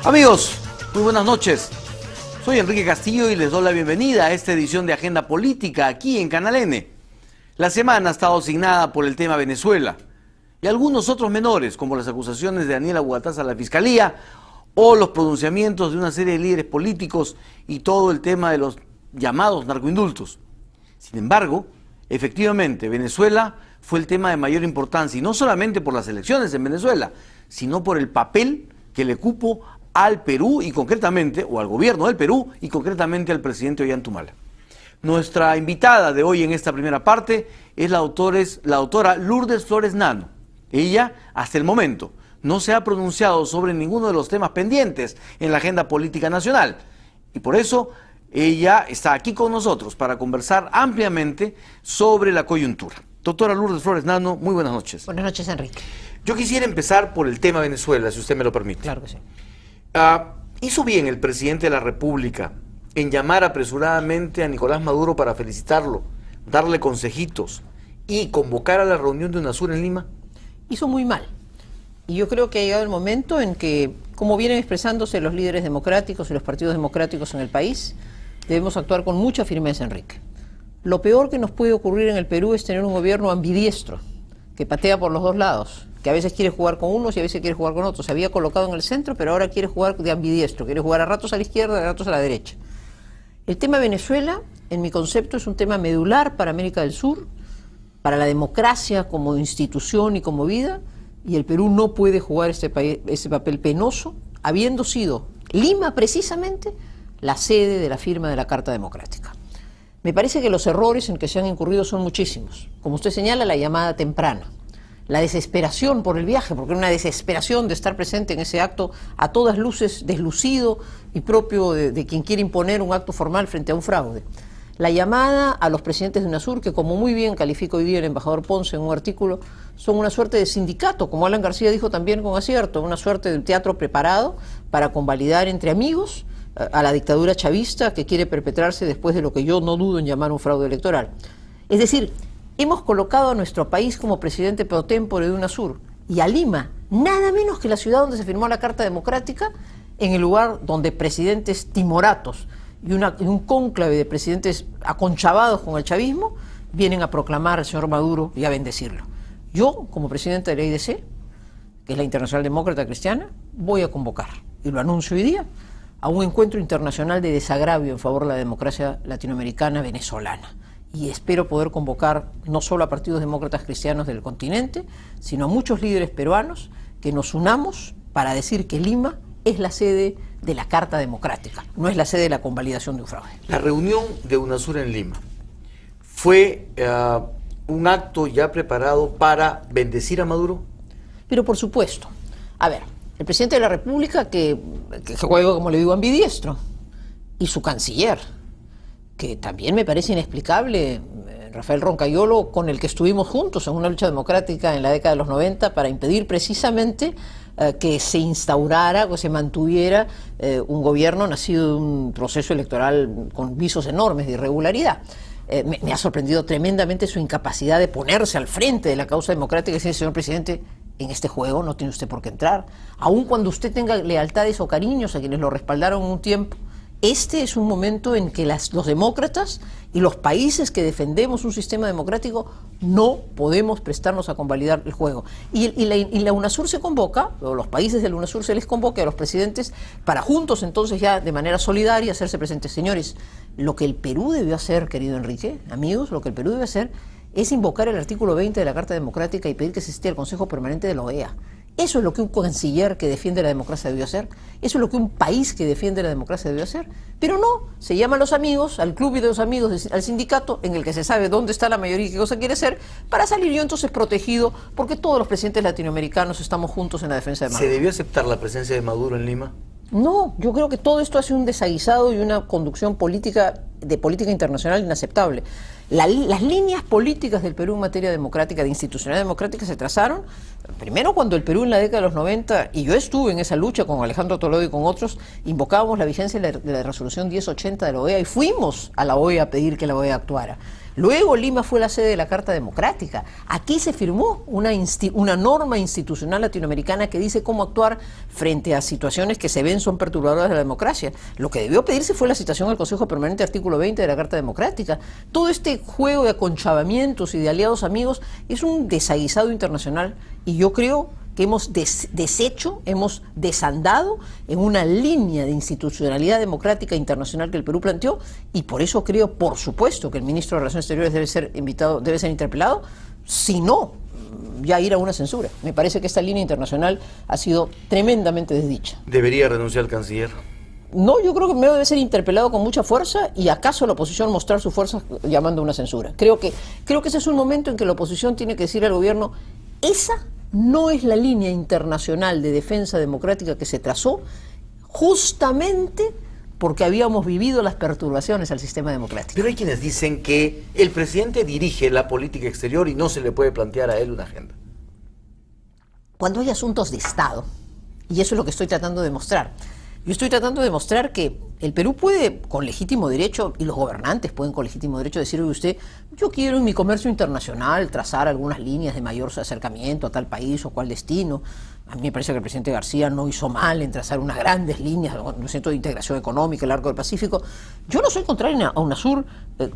Amigos, muy buenas noches. Soy Enrique Castillo y les doy la bienvenida a esta edición de Agenda Política aquí en Canal N. La semana ha estado asignada por el tema Venezuela y algunos otros menores, como las acusaciones de Daniela Bogataza a la Fiscalía o los pronunciamientos de una serie de líderes políticos y todo el tema de los llamados narcoindultos. Sin embargo, efectivamente, Venezuela fue el tema de mayor importancia, y no solamente por las elecciones en Venezuela, sino por el papel que le cupo al Perú y concretamente, o al gobierno del Perú y concretamente al presidente Ollanta. Nuestra invitada de hoy en esta primera parte es la doctora Lourdes Flores Nano. Ella, hasta el momento, no se ha pronunciado sobre ninguno de los temas pendientes en la agenda política nacional, y por eso ella está aquí con nosotros para conversar ampliamente sobre la coyuntura. Doctora Lourdes Flores Nano, muy buenas noches. Buenas noches, Enrique. Yo quisiera empezar por el tema Venezuela, si usted me lo permite. Claro que sí. ¿Hizo bien el presidente de la República en llamar apresuradamente a Nicolás Maduro para felicitarlo, darle consejitos y convocar a la reunión de UNASUR en Lima? Hizo muy mal. Y yo creo que ha llegado el momento en que, como vienen expresándose los líderes democráticos y los partidos democráticos en el país, debemos actuar con mucha firmeza, Enrique. Lo peor que nos puede ocurrir en el Perú es tener un gobierno ambidiestro, que patea por los dos lados, que a veces quiere jugar con unos y a veces quiere jugar con otros. Se había colocado en el centro, pero ahora quiere jugar de ambidiestro, quiere jugar a ratos a la izquierda, a ratos a la derecha. El tema Venezuela, en mi concepto, es un tema medular para América del Sur, para la democracia como institución y como vida, y el Perú no puede jugar ese papel penoso, habiendo sido Lima precisamente la sede de la firma de la Carta Democrática. Me parece que los errores en que se han incurrido son muchísimos. Como usted señala, la llamada temprana, la desesperación por el viaje, porque era una desesperación de estar presente en ese acto a todas luces deslucido y propio de quien quiere imponer un acto formal frente a un fraude. La llamada a los presidentes de UNASUR, que como muy bien califica hoy día el embajador Ponce en un artículo, son una suerte de sindicato, como Alan García dijo también con acierto, una suerte de teatro preparado para convalidar entre amigos a la dictadura chavista que quiere perpetrarse después de lo que yo no dudo en llamar un fraude electoral. Es decir, hemos colocado a nuestro país como presidente pro tempore de UNASUR y a Lima, nada menos que la ciudad donde se firmó la Carta Democrática, en el lugar donde presidentes timoratos y un cónclave de presidentes aconchavados con el chavismo vienen a proclamar al señor Maduro y a bendecirlo. Yo, como presidente de la IDC, que es la Internacional Demócrata Cristiana, voy a convocar, y lo anuncio hoy día, a un encuentro internacional de desagravio en favor de la democracia latinoamericana venezolana. Y espero poder convocar no solo a partidos demócratas cristianos del continente, sino a muchos líderes peruanos que nos unamos para decir que Lima es la sede de la Carta Democrática, no es la sede de la convalidación de un fraude. La reunión de UNASUR en Lima fue un acto ya preparado para bendecir a Maduro. Pero por supuesto, a ver, el presidente de la República que juega, como le digo, ambidiestro, y su canciller, que también me parece inexplicable, Rafael Roncayolo, con el que estuvimos juntos en una lucha democrática en la década de los 90 para impedir precisamente que se instaurara o se mantuviera un gobierno nacido de un proceso electoral con visos enormes de irregularidad. Me ha sorprendido tremendamente su incapacidad de ponerse al frente de la causa democrática y decir, señor presidente, en este juego no tiene usted por qué entrar. Aun cuando usted tenga lealtades o cariños a quienes lo respaldaron un tiempo, este es un momento en que los demócratas y los países que defendemos un sistema democrático no podemos prestarnos a convalidar el juego. Y la UNASUR se convoca, o los países de la UNASUR se les convoca a los presidentes para juntos entonces ya de manera solidaria hacerse presentes. Señores, lo que el Perú debió hacer, querido Enrique, amigos, lo que el Perú debe hacer es invocar el artículo 20 de la Carta Democrática y pedir que se asista al Consejo Permanente de la OEA. Eso es lo que un canciller que defiende la democracia debió hacer. Eso es lo que un país que defiende la democracia debió hacer. Pero no, se llaman los amigos, al club y de los amigos, al sindicato, en el que se sabe dónde está la mayoría y qué cosa quiere hacer, para salir yo entonces protegido, porque todos los presidentes latinoamericanos estamos juntos en la defensa de Maduro. ¿Se debió aceptar la presencia de Maduro en Lima? No, yo creo que todo esto hace un desaguisado y una conducción política internacional inaceptable. Las líneas políticas del Perú en materia democrática, de institucionalidad democrática, se trazaron Primero, cuando el Perú en la década de los 90, y yo estuve en esa lucha con Alejandro Toledo y con otros, invocábamos la vigencia de la resolución 1080 de la OEA y fuimos a la OEA a pedir que la OEA actuara. Luego Lima fue la sede de la Carta Democrática. Aquí se firmó una norma institucional latinoamericana que dice cómo actuar frente a situaciones que se ven son perturbadoras de la democracia. Lo que debió pedirse fue la citación al Consejo Permanente, artículo 20 de la Carta Democrática. Todo este juego de aconchabamientos y de aliados amigos es un desaguisado internacional, y yo creo que hemos deshecho, hemos desandado en una línea de institucionalidad democrática internacional que el Perú planteó, y por eso creo, por supuesto, que el ministro de Relaciones Exteriores debe ser interpelado, si no, ya ir a una censura. Me parece que esta línea internacional ha sido tremendamente desdicha. ¿Debería renunciar el canciller? No, yo creo que primero debe ser interpelado con mucha fuerza, y acaso la oposición mostrar su fuerza llamando a una censura. Creo que ese es un momento en que la oposición tiene que decir al gobierno: esa no es la línea internacional de defensa democrática que se trazó justamente porque habíamos vivido las perturbaciones al sistema democrático. Pero hay quienes dicen que el presidente dirige la política exterior y no se le puede plantear a él una agenda. Cuando hay asuntos de Estado, y eso es lo que estoy tratando de demostrar, yo estoy tratando de demostrar que el Perú puede, con legítimo derecho, y los gobernantes pueden con legítimo derecho decirle a usted: yo quiero en mi comercio internacional trazar algunas líneas de mayor acercamiento a tal país o cual destino. A mí me parece que el presidente García no hizo mal en trazar unas grandes líneas, un centro de integración económica, el Arco del Pacífico. Yo no soy contrario a UNASUR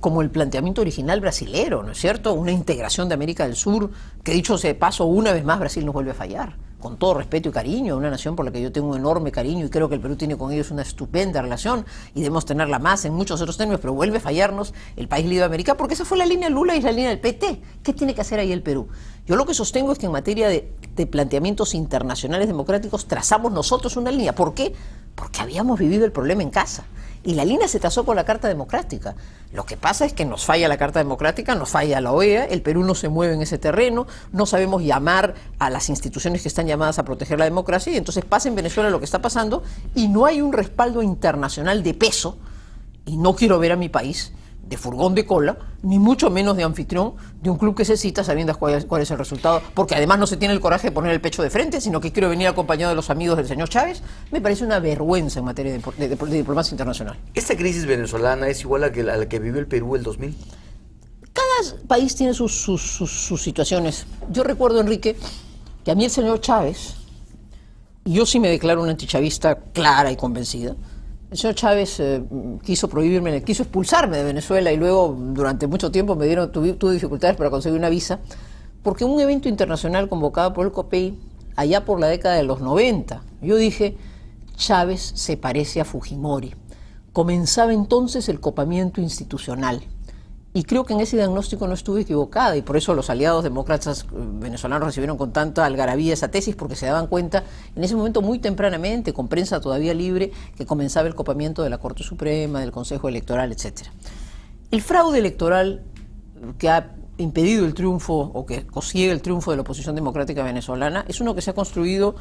como el planteamiento original brasilero, ¿no es cierto? Una integración de América del Sur, que dicho sea de paso, una vez más Brasil nos vuelve a fallar. Con todo respeto y cariño, una nación por la que yo tengo un enorme cariño, y creo que el Perú tiene con ellos una estupenda relación, y debemos tenerla más en muchos otros términos, pero vuelve a fallarnos el país libre de América, porque esa fue la línea Lula y la línea del PT. ¿Qué tiene que hacer ahí el Perú? Yo lo que sostengo es que en materia de planteamientos internacionales democráticos trazamos nosotros una línea. ¿Por qué? Porque habíamos vivido el problema en casa. Y la línea se trazó con la Carta Democrática. Lo que pasa es que nos falla la Carta Democrática, nos falla la OEA, el Perú no se mueve en ese terreno, no sabemos llamar a las instituciones que están llamadas a proteger la democracia, y entonces pasa en Venezuela lo que está pasando, y no hay un respaldo internacional de peso, y no quiero ver a mi país de furgón de cola, ni mucho menos de anfitrión de un club que se cita sabiendo cuál es el resultado, porque además no se tiene el coraje de poner el pecho de frente, sino que quiero venir acompañado de los amigos del señor Chávez. Me parece una vergüenza en materia de diplomacia internacional. ¿Esta crisis venezolana es igual a la que vivió el Perú el 2000? Cada país tiene sus situaciones. Yo recuerdo, Enrique, que a mí el señor Chávez, y yo sí me declaro una antichavista clara y convencida, el señor Chávez quiso expulsarme de Venezuela, y luego durante mucho tiempo tuve dificultades para conseguir una visa, porque en un evento internacional convocado por el COPEI, allá por la década de los 90, yo dije: Chávez se parece a Fujimori. Comenzaba entonces el copamiento institucional. Y creo que en ese diagnóstico no estuve equivocada, y por eso los aliados demócratas venezolanos recibieron con tanta algarabía esa tesis, porque se daban cuenta en ese momento muy tempranamente, con prensa todavía libre, que comenzaba el copamiento de la Corte Suprema, del Consejo Electoral, etc. El fraude electoral que ha impedido el triunfo, o que consigue el triunfo de la oposición democrática venezolana, es uno que se ha construido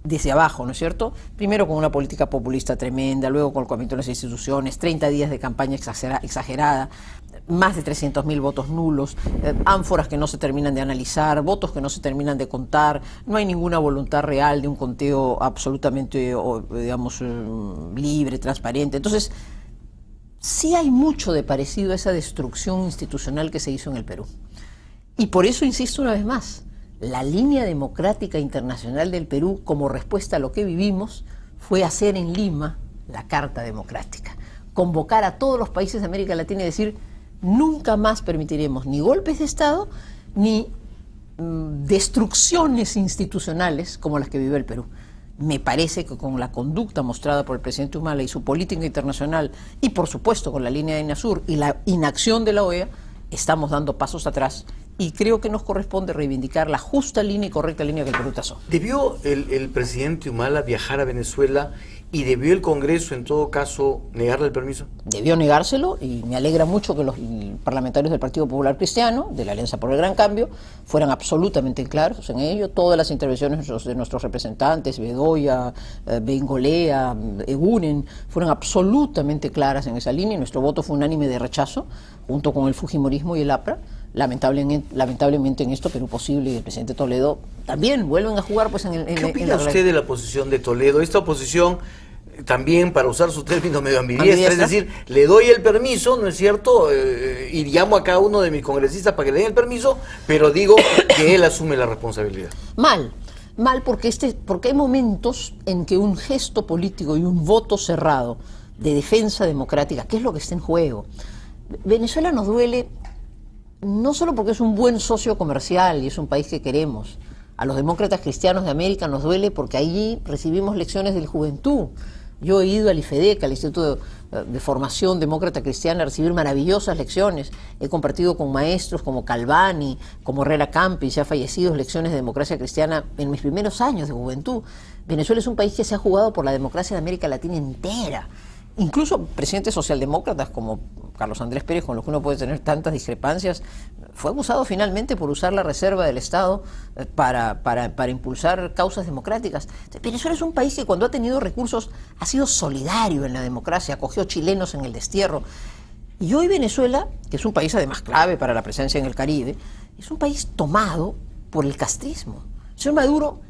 desde abajo, ¿no es cierto? Primero con una política populista tremenda, luego con el copamiento de las instituciones, 30 días de campaña exagerada, más de 300.000 votos nulos, ánforas que no se terminan de analizar, votos que no se terminan de contar, no hay ninguna voluntad real de un conteo absolutamente, digamos, libre, transparente. Entonces, sí hay mucho de parecido a esa destrucción institucional que se hizo en el Perú. Y por eso insisto una vez más, la línea democrática internacional del Perú, como respuesta a lo que vivimos, fue hacer en Lima la Carta Democrática. Convocar a todos los países de América Latina y decir: nunca más permitiremos ni golpes de Estado, ni destrucciones institucionales como las que vivió el Perú. Me parece que con la conducta mostrada por el presidente Humala y su política internacional, y por supuesto con la línea de UNASUR y la inacción de la OEA, estamos dando pasos atrás, y creo que nos corresponde reivindicar la justa línea y correcta línea que el Perú trazó. ¿Debió el presidente Humala viajar a Venezuela y debió el Congreso, en todo caso, negarle el permiso? Debió negárselo, y me alegra mucho que los parlamentarios del Partido Popular Cristiano, de la Alianza por el Gran Cambio, fueran absolutamente claros en ello. Todas las intervenciones de nuestros representantes, Bedoya, Bengolea, Eguren, fueron absolutamente claras en esa línea, y nuestro voto fue unánime de rechazo, junto con el Fujimorismo y el APRA. Lamentablemente en esto Perú Posible y el presidente Toledo también vuelven a jugar pues ¿Qué opina usted de la posición de Toledo? Esta oposición también, para usar su término, medio ambidiestra, es decir, le doy el permiso, ¿no es cierto? Y llamo a cada uno de mis congresistas para que le den el permiso, pero digo que él asume la responsabilidad. Mal porque hay momentos en que un gesto político y un voto cerrado de defensa democrática, que es lo que está en juego. Venezuela nos duele no solo porque es un buen socio comercial y es un país que queremos. A los demócratas cristianos de América nos duele porque allí recibimos lecciones de la juventud. Yo he ido al IFEDEC, al Instituto de Formación Demócrata Cristiana, a recibir maravillosas lecciones. He compartido con maestros como Calvani, como Herrera Campis, ya fallecidos, lecciones de democracia cristiana en mis primeros años de juventud. Venezuela es un país que se ha jugado por la democracia de América Latina entera. Incluso presidentes socialdemócratas como Carlos Andrés Pérez, con los que uno puede tener tantas discrepancias, fue acusado finalmente por usar la reserva del Estado para impulsar causas democráticas. Venezuela es un país que cuando ha tenido recursos ha sido solidario en la democracia, acogió chilenos en el destierro. Y hoy Venezuela, que es un país además clave para la presencia en el Caribe, es un país tomado por el castrismo. El señor Maduro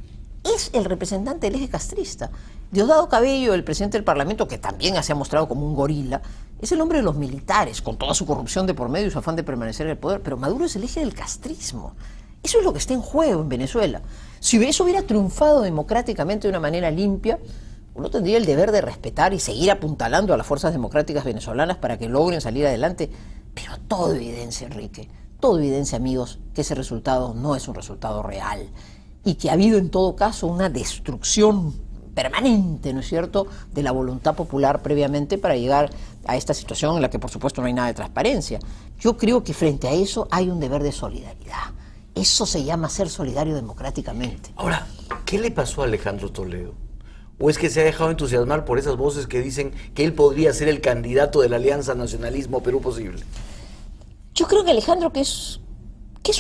es el representante del eje castrista. Diosdado Cabello, el presidente del Parlamento, que también se ha mostrado como un gorila, es el hombre de los militares, con toda su corrupción de por medio y su afán de permanecer en el poder, pero Maduro es el eje del castrismo. Eso es lo que está en juego en Venezuela. Si eso hubiera triunfado democráticamente de una manera limpia, uno tendría el deber de respetar y seguir apuntalando a las fuerzas democráticas venezolanas para que logren salir adelante, pero todo evidencia, Enrique, todo evidencia, amigos, que ese resultado no es un resultado real y que ha habido en todo caso una destrucción permanente, ¿no es cierto?, de la voluntad popular previamente para llegar a esta situación en la que por supuesto no hay nada de transparencia. Yo creo que frente a eso hay un deber de solidaridad. Eso se llama ser solidario democráticamente. Ahora, ¿qué le pasó a Alejandro Toledo? ¿O es que se ha dejado entusiasmar por esas voces que dicen que él podría ser el candidato de la Alianza Nacionalismo Perú Posible? Yo creo que Alejandro, que es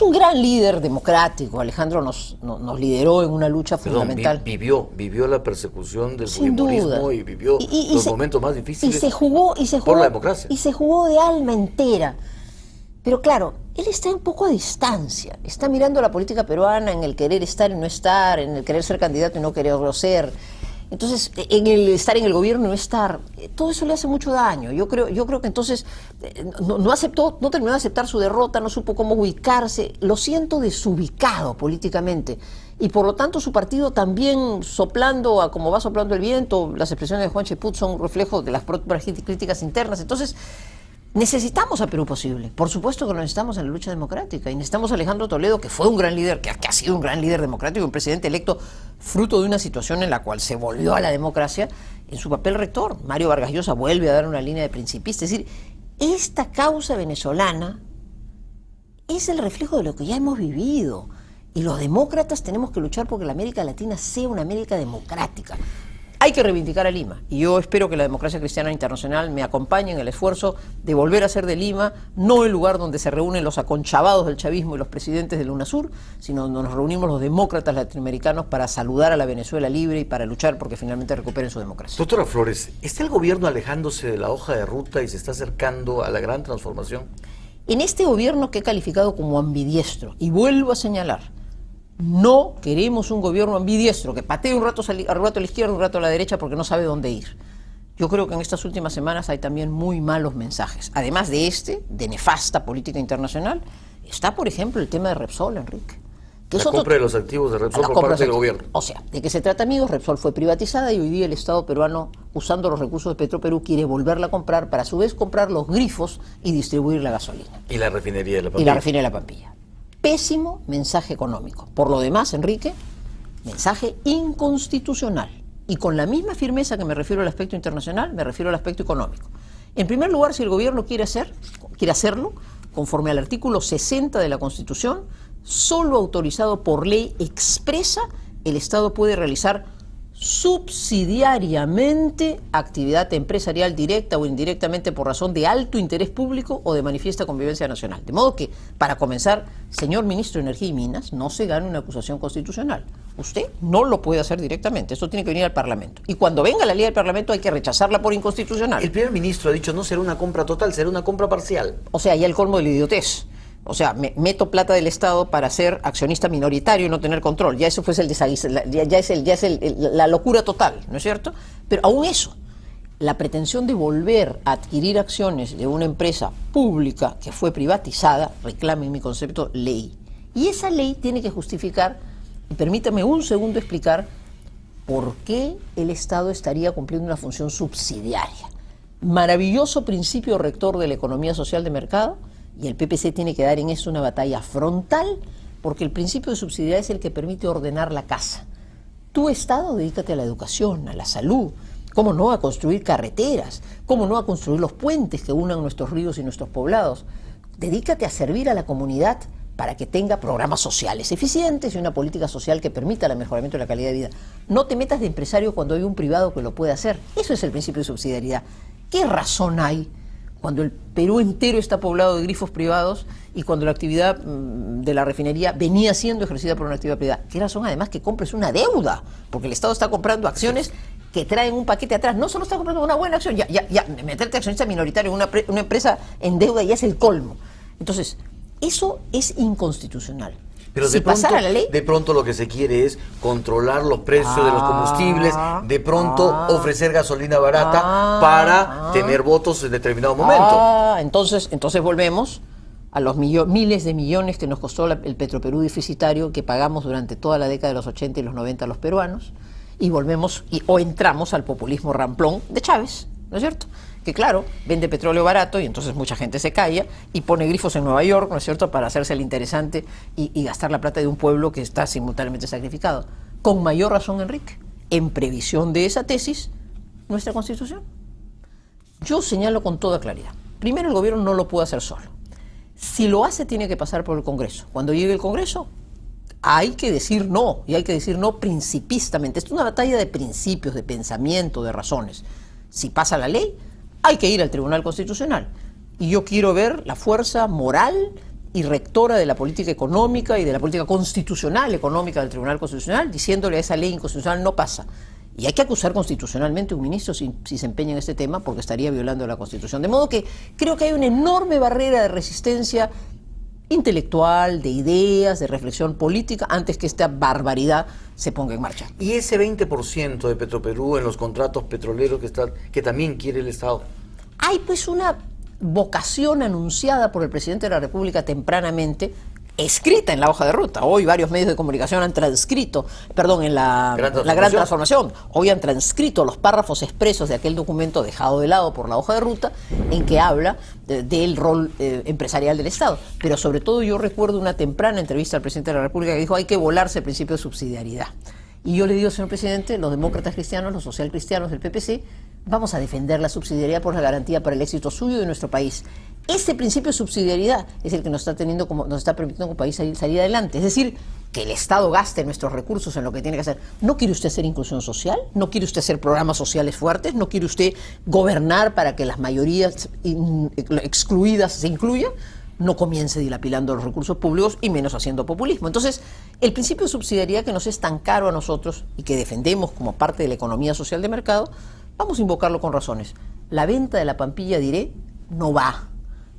un gran líder democrático, Alejandro nos lideró en una lucha fundamental. Vivió la persecución del fujimorismo y vivió los momentos más difíciles y se jugó por la democracia. Y se jugó de alma entera. Pero claro, él está un poco a distancia, está mirando la política peruana en el querer estar y no estar, en el querer ser candidato y no quererlo ser. Entonces, en el estar en el gobierno y no estar, todo eso le hace mucho daño. Yo creo que entonces no terminó de aceptar su derrota, no supo cómo ubicarse, lo siento desubicado políticamente. Y por lo tanto su partido también soplando a como va soplando el viento, las expresiones de Juan Cheput son reflejo de las propias críticas internas. Entonces, necesitamos a Perú Posible, por supuesto que lo necesitamos en la lucha democrática y necesitamos a Alejandro Toledo, que fue un gran líder, que ha sido un gran líder democrático, un presidente electo fruto de una situación en la cual se volvió a la democracia en su papel rector. Mario Vargas Llosa vuelve a dar una línea de principista, es decir, esta causa venezolana es el reflejo de lo que ya hemos vivido y los demócratas tenemos que luchar porque la América Latina sea una América democrática. Hay que reivindicar a Lima y yo espero que la democracia cristiana internacional me acompañe en el esfuerzo de volver a hacer de Lima no el lugar donde se reúnen los aconchavados del chavismo y los presidentes del UNASUR, sino donde nos reunimos los demócratas latinoamericanos para saludar a la Venezuela libre y para luchar porque finalmente recuperen su democracia. Doctora Flores, ¿está el gobierno alejándose de la hoja de ruta y se está acercando a la gran transformación? En este gobierno que he calificado como ambidiestro, y vuelvo a señalar, no queremos un gobierno ambidiestro que patee un rato a la izquierda, un rato a la derecha porque no sabe dónde ir. Yo creo que en estas últimas semanas hay también muy malos mensajes. Además de nefasta política internacional, está, por ejemplo, el tema de Repsol, Enrique. La compra de los activos de Repsol por parte del gobierno. O sea, ¿de qué se trata, amigos? Repsol fue privatizada y hoy día el Estado peruano, usando los recursos de Petroperú, quiere volverla a comprar para a su vez comprar los grifos y distribuir la gasolina. Y la refinería de la Pampilla. Pésimo mensaje económico. Por lo demás, Enrique, mensaje inconstitucional. Y con la misma firmeza que me refiero al aspecto internacional, me refiero al aspecto económico. En primer lugar, si el gobierno quiere hacerlo, conforme al artículo 60 de la Constitución, solo autorizado por ley expresa, el Estado puede realizar subsidiariamente actividad empresarial directa o indirectamente por razón de alto interés público o de manifiesta convivencia nacional. De modo que, para comenzar, señor ministro de Energía y Minas, no se gane una acusación constitucional. Usted no lo puede hacer directamente, esto tiene que venir al Parlamento. Y cuando venga la ley del Parlamento hay que rechazarla por inconstitucional. El primer ministro ha dicho no será una compra total, será una compra parcial. O sea, ya el colmo de la idiotez. O sea, meto plata del Estado para ser accionista minoritario y no tener control. Ya eso fue la locura total, ¿no es cierto? Pero aún eso, la pretensión de volver a adquirir acciones de una empresa pública que fue privatizada, reclama en mi concepto ley. Y esa ley tiene que justificar, y permítame un segundo explicar, por qué el Estado estaría cumpliendo una función subsidiaria. Maravilloso principio rector de la economía social de mercado, y el PPC tiene que dar en eso una batalla frontal, porque el principio de subsidiariedad es el que permite ordenar la casa. Tu Estado, dedícate a la educación, a la salud, cómo no a construir carreteras, cómo no a construir los puentes que unan nuestros ríos y nuestros poblados. Dedícate a servir a la comunidad para que tenga programas sociales eficientes y una política social que permita el mejoramiento de la calidad de vida. No te metas de empresario cuando hay un privado que lo puede hacer. Eso es el principio de subsidiariedad. ¿Qué razón hay cuando el Perú entero está poblado de grifos privados y cuando la actividad de la refinería venía siendo ejercida por una actividad privada? ¿Qué razón además que compres una deuda? Porque el Estado está comprando acciones que traen un paquete atrás. No solo está comprando una buena acción, ya meterte accionista minoritario en una empresa en deuda ya es el colmo. Entonces, eso es inconstitucional. Pero si pasara la ley, de pronto lo que se quiere es controlar los precios de los combustibles, de pronto ofrecer gasolina barata para tener votos en determinado momento. Entonces volvemos a los miles de millones que nos costó el Petroperú deficitario que pagamos durante toda la década de los 80 y los 90 los peruanos, y volvemos o entramos al populismo ramplón de Chávez, ¿no es cierto? Que claro, vende petróleo barato y entonces mucha gente se calla y pone grifos en Nueva York, ¿no es cierto?, para hacerse el interesante y gastar la plata de un pueblo que está simultáneamente sacrificado. Con mayor razón, Enrique, en previsión de esa tesis, nuestra Constitución. Yo señalo con toda claridad. Primero, el gobierno no lo puede hacer solo. Si lo hace, tiene que pasar por el Congreso. Cuando llegue el Congreso, hay que decir no, y hay que decir no principistamente. Esto es una batalla de principios, de pensamiento, de razones. Si pasa la ley, hay que ir al Tribunal Constitucional. Y yo quiero ver la fuerza moral y rectora de la política económica y de la política constitucional económica del Tribunal Constitucional diciéndole a esa ley inconstitucional no pasa. Y hay que acusar constitucionalmente a un ministro si se empeña en este tema porque estaría violando la Constitución. De modo que creo que hay una enorme barrera de resistencia intelectual, de ideas, de reflexión política, antes que esta barbaridad se ponga en marcha. ¿Y ese 20% de Petroperú en los contratos petroleros que también quiere el Estado? Hay pues una vocación anunciada por el presidente de la República tempranamente, escrita en la hoja de ruta. Hoy varios medios de comunicación han transcrito, en la Gran Transformación, hoy han transcrito los párrafos expresos de aquel documento dejado de lado por la hoja de ruta, en que habla del rol empresarial del Estado. Pero sobre todo yo recuerdo una temprana entrevista al presidente de la República que dijo hay que volarse el principio de subsidiariedad. Y yo le digo, señor presidente, los demócratas cristianos, los socialcristianos del PPC, vamos a defender la subsidiariedad por la garantía para el éxito suyo y de nuestro país. Ese principio de subsidiariedad es el que nos está permitiendo como país salir adelante. Es decir, que el Estado gaste nuestros recursos en lo que tiene que hacer. ¿No quiere usted hacer inclusión social? ¿No quiere usted hacer programas sociales fuertes? ¿No quiere usted gobernar para que las mayorías excluidas se incluyan? No comience dilapidando los recursos públicos y menos haciendo populismo. Entonces, el principio de subsidiariedad que nos es tan caro a nosotros y que defendemos como parte de la economía social de mercado, vamos a invocarlo con razones. La venta de la Pampilla, diré, no va.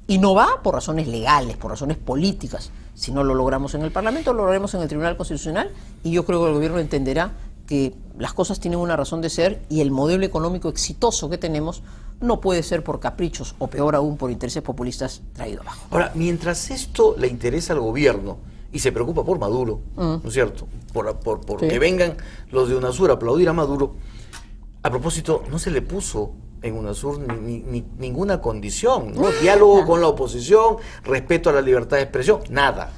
Y no va por razones legales, por razones políticas. Si no lo logramos en el Parlamento, lo lograremos en el Tribunal Constitucional y yo creo que el gobierno entenderá que las cosas tienen una razón de ser y el modelo económico exitoso que tenemos no puede ser por caprichos o peor aún por intereses populistas traído abajo. Ahora, mientras esto le interesa al gobierno y se preocupa por Maduro, ¿no es cierto? Por Sí. que vengan los de UNASUR a aplaudir a Maduro, a propósito, no se le puso en UNASUR ninguna condición, ¿no? Diálogo con la oposición, respeto a la libertad de expresión, nada.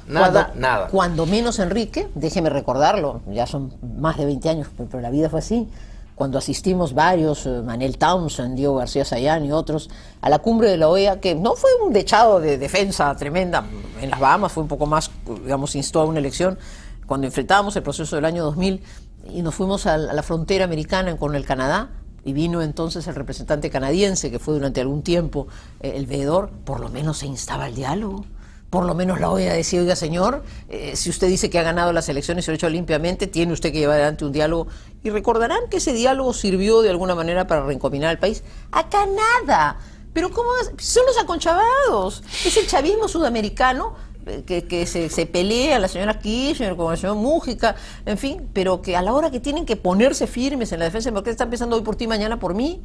Cuando menos, Enrique, déjeme recordarlo, ya son más de 20 años, pero la vida fue así, cuando asistimos varios, Manel Townsend, Diego García Sayán y otros, a la cumbre de la OEA, que no fue un dechado de defensa tremenda, en las Bahamas fue un poco más, digamos, instó a una elección, cuando enfrentábamos el proceso del año 2000 y nos fuimos a la frontera americana con el Canadá, y vino entonces el representante canadiense, que fue durante algún tiempo el veedor, por lo menos se instaba al diálogo. Por lo menos la OEA decía, oiga señor, si usted dice que ha ganado las elecciones y lo ha hecho limpiamente, tiene usted que llevar adelante un diálogo. Y recordarán que ese diálogo sirvió de alguna manera para reencaminar al país. Acá nada. Pero ¿cómo? Son los aconchavados. Es el chavismo sudamericano que se pelea la señora Kirchner con el señor Mújica, en fin, pero que a la hora que tienen que ponerse firmes en la defensa democrática, están pensando hoy por ti, mañana por mí.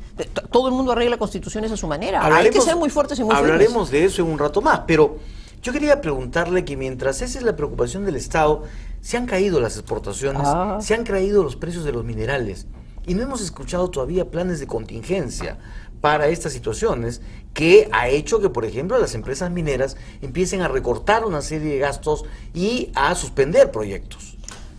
Todo el mundo arregla constituciones a su manera. Hay que ser muy fuertes y muy firmes. Hablaremos de eso en un rato más, pero yo quería preguntarle que mientras esa es la preocupación del Estado, se han caído las exportaciones, se han caído los precios de los minerales y no hemos escuchado todavía planes de contingencia para estas situaciones que ha hecho que, por ejemplo, las empresas mineras empiecen a recortar una serie de gastos y a suspender proyectos.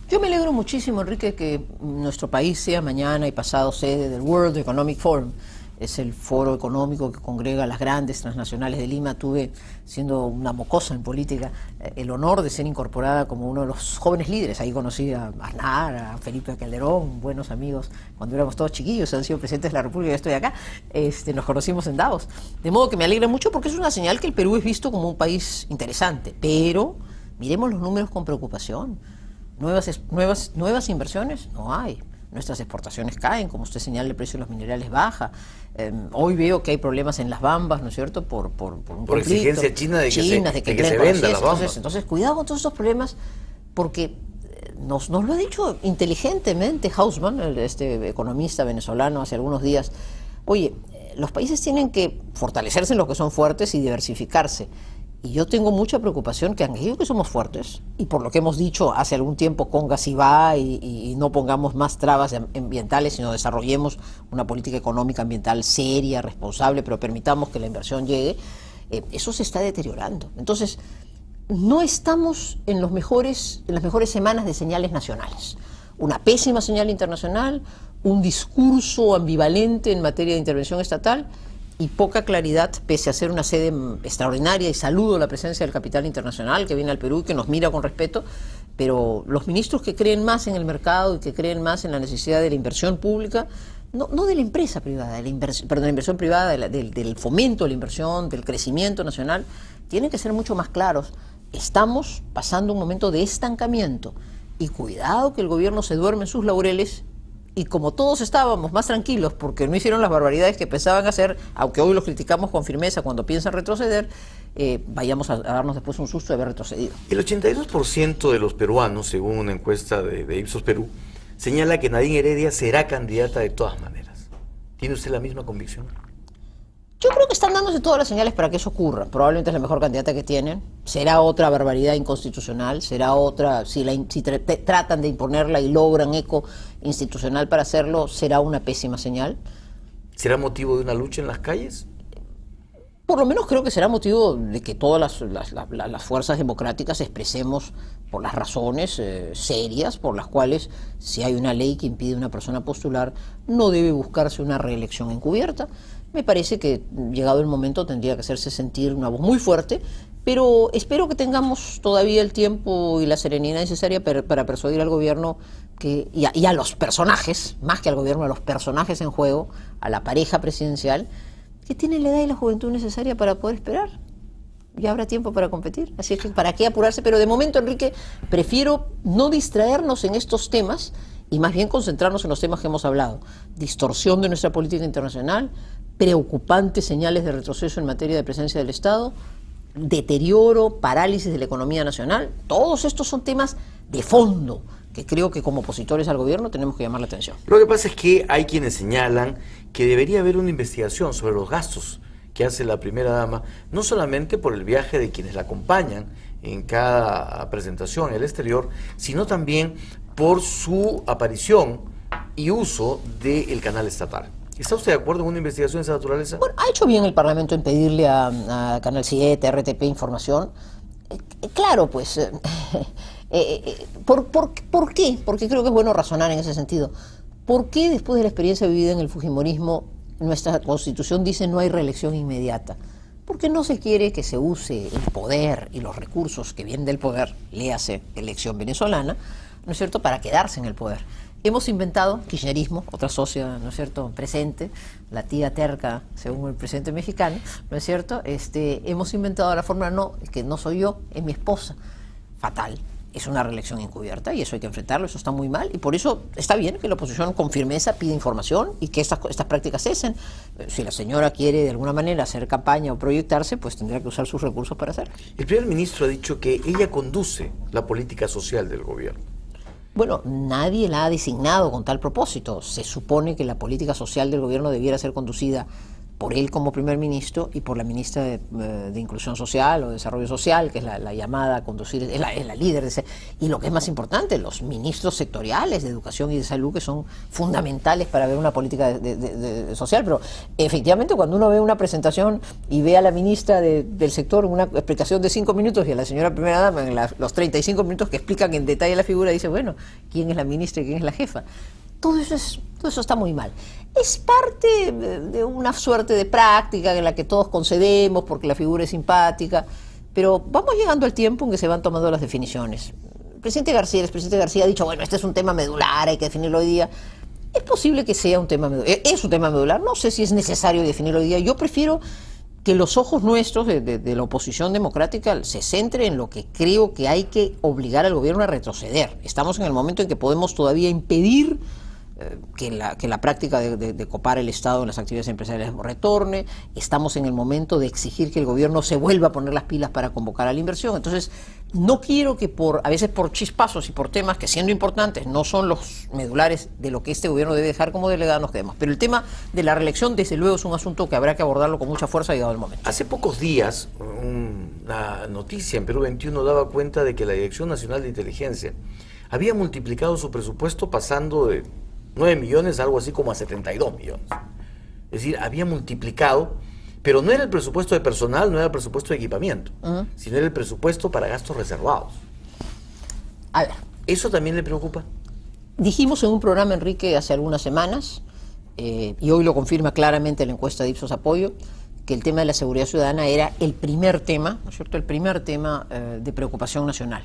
Yo me alegro muchísimo, Enrique, que nuestro país sea mañana y pasado sede del World Economic Forum. Es el foro económico que congrega a las grandes transnacionales de Lima. Tuve, siendo una mocosa en política, el honor de ser incorporada como uno de los jóvenes líderes. Ahí conocí a Aznar, a Felipe Calderón, buenos amigos cuando éramos todos chiquillos, han sido presidentes de la República, yo estoy acá. Nos conocimos en Davos. De modo que me alegra mucho porque es una señal que el Perú es visto como un país interesante. Pero miremos los números con preocupación. Nuevas inversiones no hay. Nuestras exportaciones caen, como usted señala, el precio de los minerales baja. Hoy veo que hay problemas en las bambas, ¿no es cierto? Por un conflicto. Exigencia china de que se vendan las bambas. Entonces, cuidado con todos estos problemas, porque nos lo ha dicho inteligentemente Hausman, este economista venezolano, hace algunos días. Oye, los países tienen que fortalecerse en lo que son fuertes y diversificarse. Y yo tengo mucha preocupación que aquellos que somos fuertes, y por lo que hemos dicho hace algún tiempo, Conga si va y no pongamos más trabas ambientales, sino desarrollemos una política económica ambiental seria, responsable, pero permitamos que la inversión llegue, eso se está deteriorando. Entonces, no estamos en las mejores semanas de señales nacionales. Una pésima señal internacional, un discurso ambivalente en materia de intervención estatal, y poca claridad, pese a ser una sede extraordinaria, y saludo la presencia del capital internacional que viene al Perú y que nos mira con respeto, pero los ministros que creen más en el mercado y que creen más en la necesidad de la inversión pública, no de la empresa privada, de la inversión privada, del fomento de la inversión, del crecimiento nacional, tienen que ser mucho más claros. Estamos pasando un momento de estancamiento y cuidado que el gobierno se duerme en sus laureles. Y como todos estábamos más tranquilos porque no hicieron las barbaridades que pensaban hacer, aunque hoy los criticamos con firmeza cuando piensan retroceder, vayamos a darnos después un susto de haber retrocedido. El 82% de los peruanos, según una encuesta de Ipsos Perú, señala que Nadine Heredia será candidata de todas maneras. ¿Tiene usted la misma convicción? Yo creo que están dándose todas las señales para que eso ocurra. Probablemente es la mejor candidata que tienen. Será otra barbaridad inconstitucional, será otra, si tratan de imponerla y logran eco institucional para hacerlo, será una pésima señal. ¿Será motivo de una lucha en las calles? Por lo menos creo que será motivo de que todas las fuerzas democráticas expresemos por las razones serias por las cuales, si hay una ley que impide a una persona postular, no debe buscarse una reelección encubierta. Me parece que, llegado el momento, tendría que hacerse sentir una voz muy fuerte, pero espero que tengamos todavía el tiempo y la serenidad necesaria para persuadir al gobierno y a los personajes, más que al gobierno, a los personajes en juego, a la pareja presidencial, que tienen la edad y la juventud necesaria para poder esperar. Ya habrá tiempo para competir, así que ¿para qué apurarse? Pero de momento, Enrique, prefiero no distraernos en estos temas y más bien concentrarnos en los temas que hemos hablado. Distorsión de nuestra política internacional, preocupantes señales de retroceso en materia de presencia del Estado, deterioro, parálisis de la economía nacional. Todos estos son temas de fondo que creo que como opositores al gobierno tenemos que llamar la atención. Lo que pasa es que hay quienes señalan que debería haber una investigación sobre los gastos que hace la primera dama, no solamente por el viaje de quienes la acompañan en cada presentación en el exterior, sino también por su aparición y uso del canal estatal. ¿Está usted de acuerdo con una investigación de esa naturaleza? Bueno, ha hecho bien el Parlamento en pedirle a Canal 7, a RTP información. Claro, pues, ¿por qué? Porque creo que es bueno razonar en ese sentido. ¿Por qué después de la experiencia vivida en el fujimorismo nuestra Constitución dice no hay reelección inmediata? Porque no se quiere que se use el poder y los recursos que vienen del poder, léase elección venezolana, ¿no es cierto?, para quedarse en el poder. Hemos inventado kirchnerismo, otra socia, ¿no es cierto?, presente, la tía terca, según el presidente mexicano, ¿no es cierto? Hemos inventado la fórmula no, que no soy yo, es mi esposa. Fatal. es una reelección encubierta y eso hay que enfrentarlo, eso está muy mal y por eso está bien que la oposición con firmeza pida información y que estas prácticas cesen. Si la señora quiere de alguna manera hacer campaña o proyectarse, pues tendrá que usar sus recursos para hacerlo. El primer ministro ha dicho que ella conduce la política social del gobierno. Bueno, nadie la ha designado con tal propósito. Se supone que la política social del gobierno debiera ser conducida por él como primer ministro y por la ministra de Inclusión Social o Desarrollo Social, que es la llamada a conducir, es la líder de ese. Y lo que es más importante, los ministros sectoriales de Educación y de Salud, que son fundamentales para ver una política social. Pero efectivamente, cuando uno ve una presentación y ve a la ministra del sector una explicación de 5 minutos y a la señora primera dama en los 35 minutos que explican en detalle la figura, dice, bueno, ¿quién es la ministra y quién es la jefa? Todo eso está muy mal. Es parte de una suerte de práctica en la que todos concedemos porque la figura es simpática, pero vamos llegando al tiempo en que se van tomando las definiciones. El expresidente García ha dicho, bueno, este es un tema medular, hay que definirlo hoy día. Es posible que sea un tema medular. Es un tema medular, no sé si es necesario definirlo hoy día. Yo prefiero que los ojos nuestros de la oposición democrática se centren en lo que creo que hay que obligar al gobierno a retroceder. Estamos en el momento en que podemos todavía impedir que la práctica de copar el Estado en las actividades empresariales retorne. Estamos en el momento de exigir que el gobierno se vuelva a poner las pilas para convocar a la inversión. Entonces, no quiero que a veces por chispazos y por temas que siendo importantes no son los medulares de lo que este gobierno debe dejar como delegado nos quedemos. Pero el tema de la reelección, desde luego, es un asunto que habrá que abordarlo con mucha fuerza llegado el momento. Hace pocos días, una noticia en Perú 21 daba cuenta de que la Dirección Nacional de Inteligencia había multiplicado su presupuesto pasando de 9 millones, algo así como a 72 millones. Es decir, había multiplicado, pero no era el presupuesto de personal, no era el presupuesto de equipamiento, sino era el presupuesto para gastos reservados. A ver. ¿Eso también le preocupa? Dijimos en un programa, Enrique, hace algunas semanas, y hoy lo confirma claramente la encuesta de Ipsos Apoyo, que el tema de la seguridad ciudadana era el primer tema, ¿no es cierto?, el primer tema de preocupación nacional.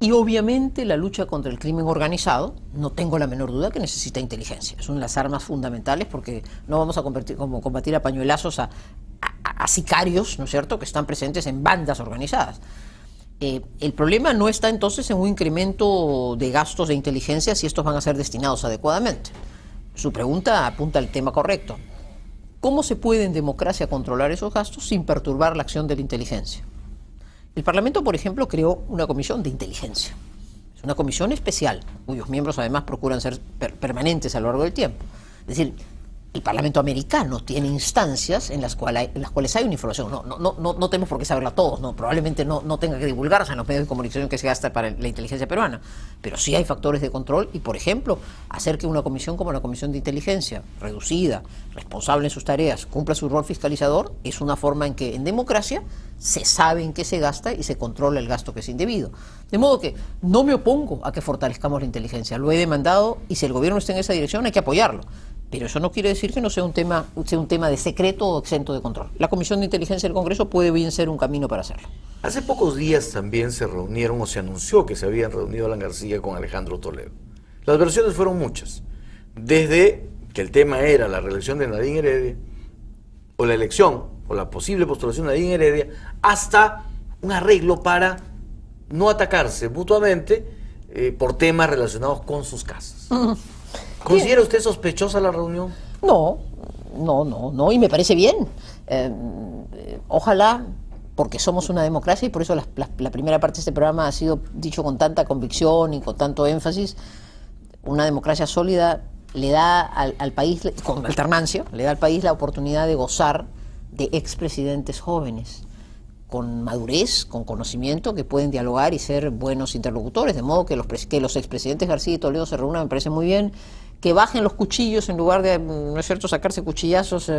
Y obviamente la lucha contra el crimen organizado, no tengo la menor duda que necesita inteligencia. Es una de las armas fundamentales porque no vamos a combatir a pañuelazos a sicarios, ¿no es cierto?, que están presentes en bandas organizadas. El problema no está entonces en un incremento de gastos de inteligencia si estos van a ser destinados adecuadamente. Su pregunta apunta al tema correcto. ¿Cómo se puede en democracia controlar esos gastos sin perturbar la acción de la inteligencia? El Parlamento, por ejemplo, creó una comisión de inteligencia. Es una comisión especial, cuyos miembros además procuran ser permanentes a lo largo del tiempo. Es decir, el Parlamento americano tiene instancias en las cuales hay una información. No tenemos por qué saberla todos, probablemente no tenga que divulgarse en los medios de comunicación que se gasta para la inteligencia peruana, pero sí hay factores de control y, por ejemplo, hacer que una comisión como la Comisión de Inteligencia, reducida, responsable en sus tareas, cumpla su rol fiscalizador, es una forma en que en democracia se sabe en qué se gasta y se controla el gasto que es indebido. De modo que no me opongo a que fortalezcamos la inteligencia, lo he demandado y si el gobierno está en esa dirección hay que apoyarlo. Pero eso no quiere decir que no sea un tema de secreto o exento de control. La Comisión de Inteligencia del Congreso puede bien ser un camino para hacerlo. Hace pocos días también se reunieron o se anunció que se habían reunido Alan García con Alejandro Toledo. Las versiones fueron muchas. Desde que el tema era la reelección de Nadine Heredia, o la elección, o la posible postulación de Nadine Heredia, hasta un arreglo para no atacarse mutuamente por temas relacionados con sus casas. ¿Considera usted sospechosa la reunión? No, y me parece bien. Ojalá, porque somos una democracia y por eso la primera parte de este programa ha sido dicho con tanta convicción y con tanto énfasis, una democracia sólida le da al país, con alternancia, le da al país la oportunidad de gozar de expresidentes jóvenes, con madurez, con conocimiento, que pueden dialogar y ser buenos interlocutores, de modo que los expresidentes García y Toledo se reúnan, me parece muy bien, que bajen los cuchillos en lugar de, ¿no es cierto?, sacarse cuchillazos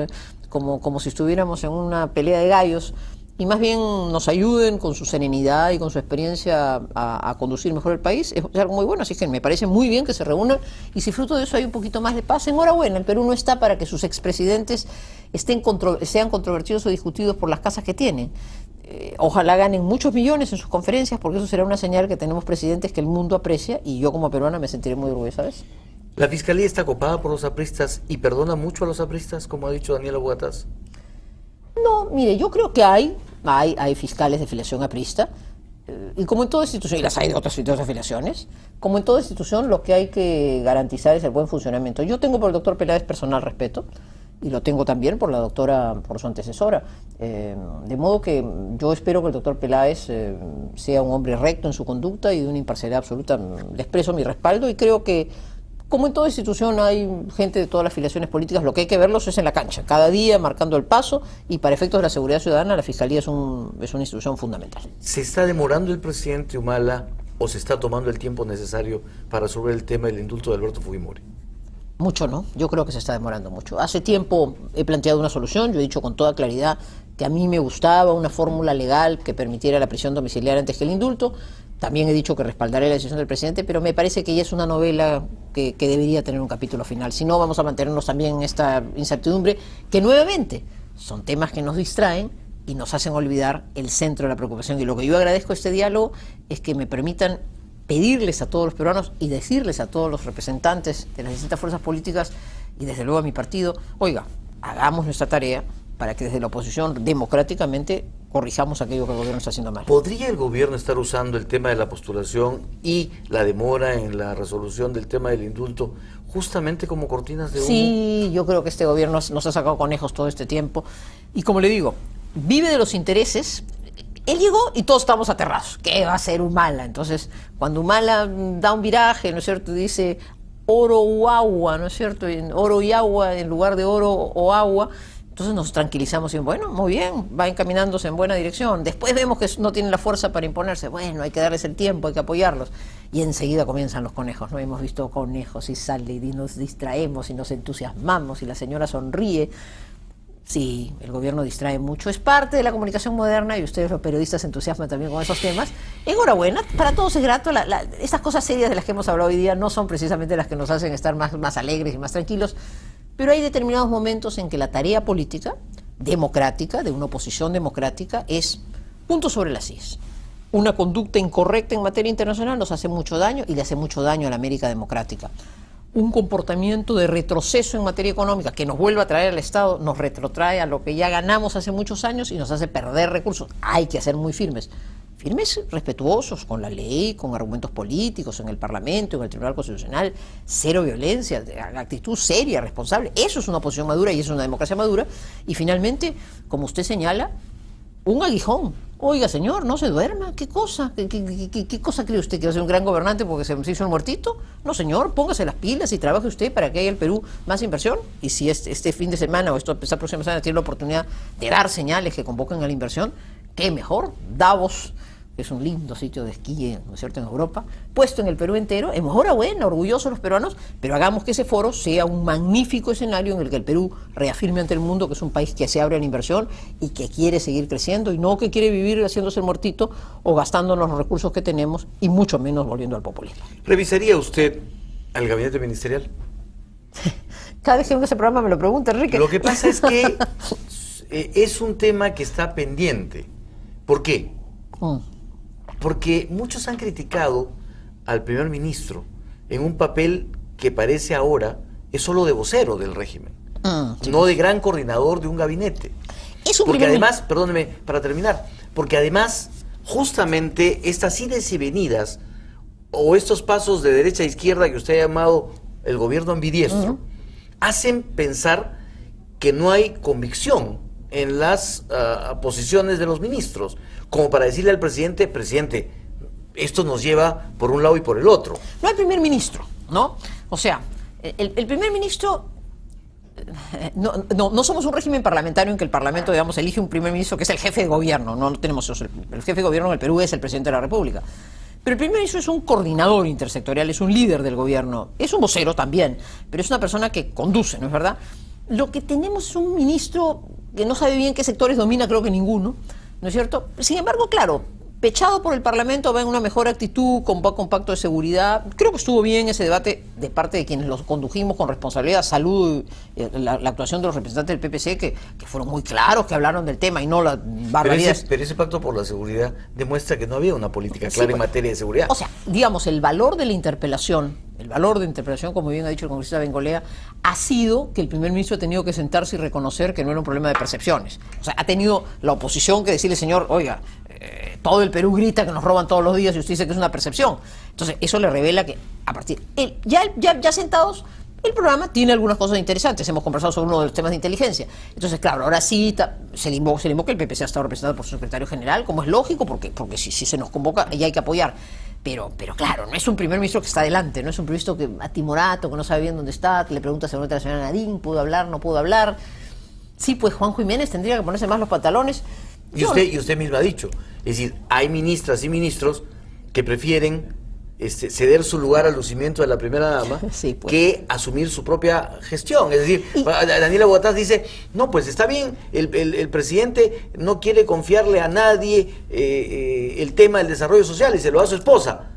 como si estuviéramos en una pelea de gallos, y más bien nos ayuden con su serenidad y con su experiencia a conducir mejor el país. Es algo muy bueno, así que me parece muy bien que se reúnan, y si fruto de eso hay un poquito más de paz, enhorabuena. El Perú no está para que sus expresidentes sean controvertidos o discutidos por las casas que tienen. Ojalá ganen muchos millones en sus conferencias, porque eso será una señal que tenemos presidentes que el mundo aprecia, y yo como peruana me sentiré muy orgullosa de eso. ¿La Fiscalía está copada por los apristas y perdona mucho a los apristas, como ha dicho Daniela Bogotás? No, mire, yo creo que hay fiscales de filiación aprista. y como en toda institución, y las hay de otras afiliaciones, como en toda institución lo que hay que garantizar es el buen funcionamiento. Yo tengo por el doctor Peláez personal respeto, y lo tengo también por la doctora, por su antecesora. De modo que yo espero que el doctor Peláez sea un hombre recto en su conducta y de una imparcialidad absoluta. Le expreso mi respaldo y creo que, como en toda institución hay gente de todas las afiliaciones políticas, lo que hay que verlos es en la cancha, cada día marcando el paso, y para efectos de la seguridad ciudadana la Fiscalía es una institución fundamental. ¿Se está demorando el presidente Humala o se está tomando el tiempo necesario para resolver el tema del indulto de Alberto Fujimori? Mucho no, yo creo que se está demorando mucho. Hace tiempo he planteado una solución, yo he dicho con toda claridad que a mí me gustaba una fórmula legal que permitiera la prisión domiciliaria antes que el indulto. También he dicho que respaldaré la decisión del presidente, pero me parece que ya es una novela que debería tener un capítulo final. Si no, vamos a mantenernos también en esta incertidumbre, que nuevamente son temas que nos distraen y nos hacen olvidar el centro de la preocupación. Y lo que yo agradezco a este diálogo es que me permitan pedirles a todos los peruanos y decirles a todos los representantes de las distintas fuerzas políticas y desde luego a mi partido, oiga, hagamos nuestra tarea para que desde la oposición democráticamente corrijamos aquello que el gobierno está haciendo mal. ¿Podría el gobierno estar usando el tema de la postulación y la demora en la resolución del tema del indulto justamente como cortinas de humo? Sí, yo creo que este gobierno nos ha sacado conejos todo este tiempo y, como le digo, vive de los intereses. Él llegó y todos estamos aterrados. ¿Qué va a hacer Humala? Entonces, cuando Humala da un viraje, ¿no es cierto?, dice oro o agua, ¿no es cierto?, oro y agua en lugar de oro o agua, entonces nos tranquilizamos y bueno, muy bien, va encaminándose en buena dirección. Después vemos que no tienen la fuerza para imponerse. Bueno, hay que darles el tiempo, hay que apoyarlos. Y enseguida comienzan los conejos, ¿no? Hemos visto conejos y sale y nos distraemos y nos entusiasmamos y la señora sonríe. Sí, el gobierno distrae mucho, es parte de la comunicación moderna y ustedes los periodistas se entusiasman también con esos temas. Enhorabuena, para todos es grato. Estas cosas serias de las que hemos hablado hoy día no son precisamente las que nos hacen estar más alegres y más tranquilos, pero hay determinados momentos en que la tarea política, democrática, de una oposición democrática, es punto sobre las IES. Una conducta incorrecta en materia internacional nos hace mucho daño y le hace mucho daño a la América democrática. Un comportamiento de retroceso en materia económica que nos vuelve a traer al Estado, nos retrotrae a lo que ya ganamos hace muchos años y nos hace perder recursos. Hay que ser muy firmes, respetuosos con la ley, con argumentos políticos, en el Parlamento, en el Tribunal Constitucional, cero violencia, actitud seria, responsable. Eso es una oposición madura y eso es una democracia madura. Y finalmente, como usted señala, un aguijón. Oiga, señor, no se duerma. ¿Qué cosa? ¿Qué cosa cree usted? ¿Que va a ser un gran gobernante porque se hizo el muertito? No, señor, póngase las pilas y trabaje usted para que haya el Perú más inversión. Y si este fin de semana o esta próxima semana tiene la oportunidad de dar señales que convoquen a la inversión, qué mejor. Davos, que es un lindo sitio de esquí, ¿no es cierto?, en Europa, puesto en el Perú entero. Enhorabuena, orgullosos los peruanos, pero hagamos que ese foro sea un magnífico escenario en el que el Perú reafirme ante el mundo que es un país que se abre a la inversión y que quiere seguir creciendo y no que quiere vivir haciéndose el muertito o gastándonos los recursos que tenemos y mucho menos volviendo al populismo. ¿Revisaría usted al gabinete ministerial? Cada vez que vengo a ese programa me lo pregunta, Enrique. Lo que pasa es que es un tema que está pendiente. ¿Por qué? Porque muchos han criticado al primer ministro en un papel que parece ahora es solo de vocero del régimen, sí, no de gran coordinador de un gabinete. Porque además, perdóneme, para terminar, porque además justamente estas idas y venidas o estos pasos de derecha a izquierda que usted ha llamado el gobierno ambidiestro, hacen pensar que no hay convicción en las posiciones de los ministros, como para decirle al presidente, presidente, esto nos lleva por un lado y por el otro. No hay primer ministro, ¿no? O sea, el primer ministro, no somos un régimen parlamentario en que el Parlamento, digamos, elige un primer ministro que es el jefe de gobierno, no tenemos eso. El jefe de gobierno en el Perú es el presidente de la República. Pero el primer ministro es un coordinador intersectorial, es un líder del gobierno, es un vocero también, pero es una persona que conduce, ¿no es verdad? Lo que tenemos es un ministro que no sabe bien qué sectores domina, creo que ninguno, ¿no es cierto? Sin embargo, claro, pechado por el Parlamento, va en una mejor actitud, con pacto de seguridad. Creo que estuvo bien ese debate de parte de quienes los condujimos con responsabilidad. Saludo la actuación de los representantes del PPC que fueron muy claros, que hablaron del tema y no las barbaridades. Pero ese pacto por la seguridad demuestra que no había una política clara en materia de seguridad. O sea, digamos, el valor de interpelación, como bien ha dicho el congresista Bengolea, ha sido que el primer ministro ha tenido que sentarse y reconocer que no era un problema de percepciones. O sea, ha tenido la oposición que decirle, señor, oiga, todo el Perú grita que nos roban todos los días y usted dice que es una percepción. Entonces, eso le revela que a partir... Ya sentados, el programa tiene algunas cosas interesantes. Hemos conversado sobre uno de los temas de inteligencia. Entonces, claro, ahora sí se le invoca que el PPC ha estado representado por su secretario general, como es lógico, porque si se nos convoca ya hay que apoyar. Pero claro, no es un primer ministro que está adelante, no es un primer ministro que atimorato, que no sabe bien dónde está, que le pregunta seguramente a la señora Nadine, ¿pudo hablar, no pudo hablar? Sí, pues Juan Jiménez tendría que ponerse más los pantalones. Y usted mismo ha dicho, es decir, hay ministras y ministros que prefieren ceder su lugar al lucimiento de la primera dama sí, pues, que asumir su propia gestión. Es decir, Daniela Bogotá dice, no, pues está bien, el presidente no quiere confiarle a nadie el tema del desarrollo social y se lo da a su esposa.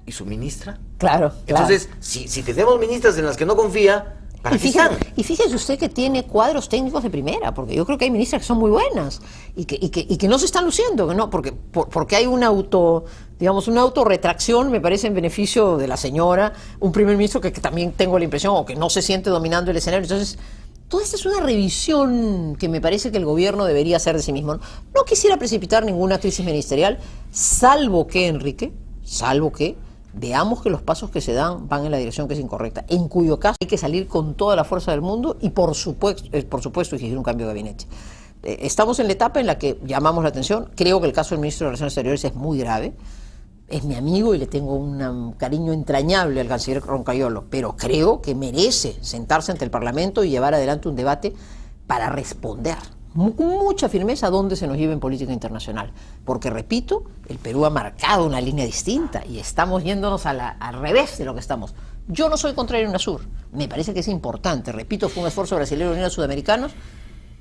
¿Y su ministra? Claro. Entonces, si tenemos ministras en las que no confía, ¿para qué están? Y fíjese usted que tiene cuadros técnicos de primera, porque yo creo que hay ministras que son muy buenas y que no se están luciendo, que no, porque hay una autorretracción, me parece, en beneficio de la señora, un primer ministro que también tengo la impresión, o que no se siente dominando el escenario. Entonces, toda esta es una revisión que me parece que el gobierno debería hacer de sí mismo. No quisiera precipitar ninguna crisis ministerial, salvo que veamos que los pasos que se dan van en la dirección que es incorrecta, en cuyo caso hay que salir con toda la fuerza del mundo y por supuesto exigir un cambio de gabinete. Estamos en la etapa en la que llamamos la atención. Creo que el caso del ministro de Relaciones Exteriores es muy grave. Es mi amigo y le tengo un cariño entrañable al canciller Roncayolo, pero creo que merece sentarse ante el Parlamento y llevar adelante un debate para responder con mucha firmeza a dónde se nos lleva en política internacional. Porque, repito, el Perú ha marcado una línea distinta y estamos yéndonos al revés de lo que estamos. Yo no soy contrario a UNASUR. Me parece que es importante. Repito, fue un esfuerzo brasileño unir a los sudamericanos,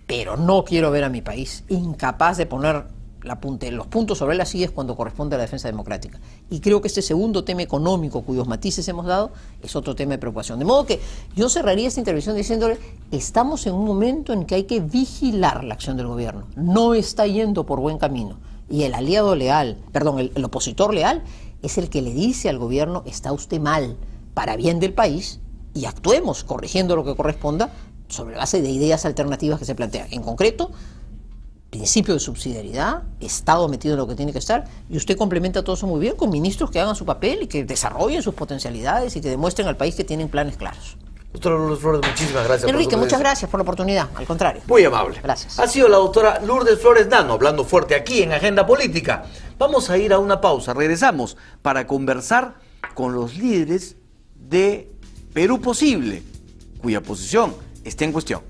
pero no quiero ver a mi país incapaz de poner los puntos sobre las sillas cuando corresponde a la defensa democrática. Y creo que este segundo tema económico, cuyos matices hemos dado, es otro tema de preocupación. De modo que yo cerraría esta intervención diciéndole, estamos en un momento en que hay que vigilar la acción del gobierno. No está yendo por buen camino. Y el aliado leal, el opositor leal, es el que le dice al gobierno, está usted mal, para bien del país, y actuemos corrigiendo lo que corresponda sobre base de ideas alternativas que se plantean. En concreto, principio de subsidiariedad, Estado metido en lo que tiene que estar, y usted complementa todo eso muy bien con ministros que hagan su papel y que desarrollen sus potencialidades y que demuestren al país que tienen planes claros. Doctora Lourdes Flores, muchísimas gracias. Enrique, muchas gracias por la oportunidad, al contrario. Muy amable. Gracias. Ha sido la doctora Lourdes Flores Nano, hablando fuerte aquí en Agenda Política. Vamos a ir a una pausa, regresamos para conversar con los líderes de Perú Posible, cuya posición está en cuestión.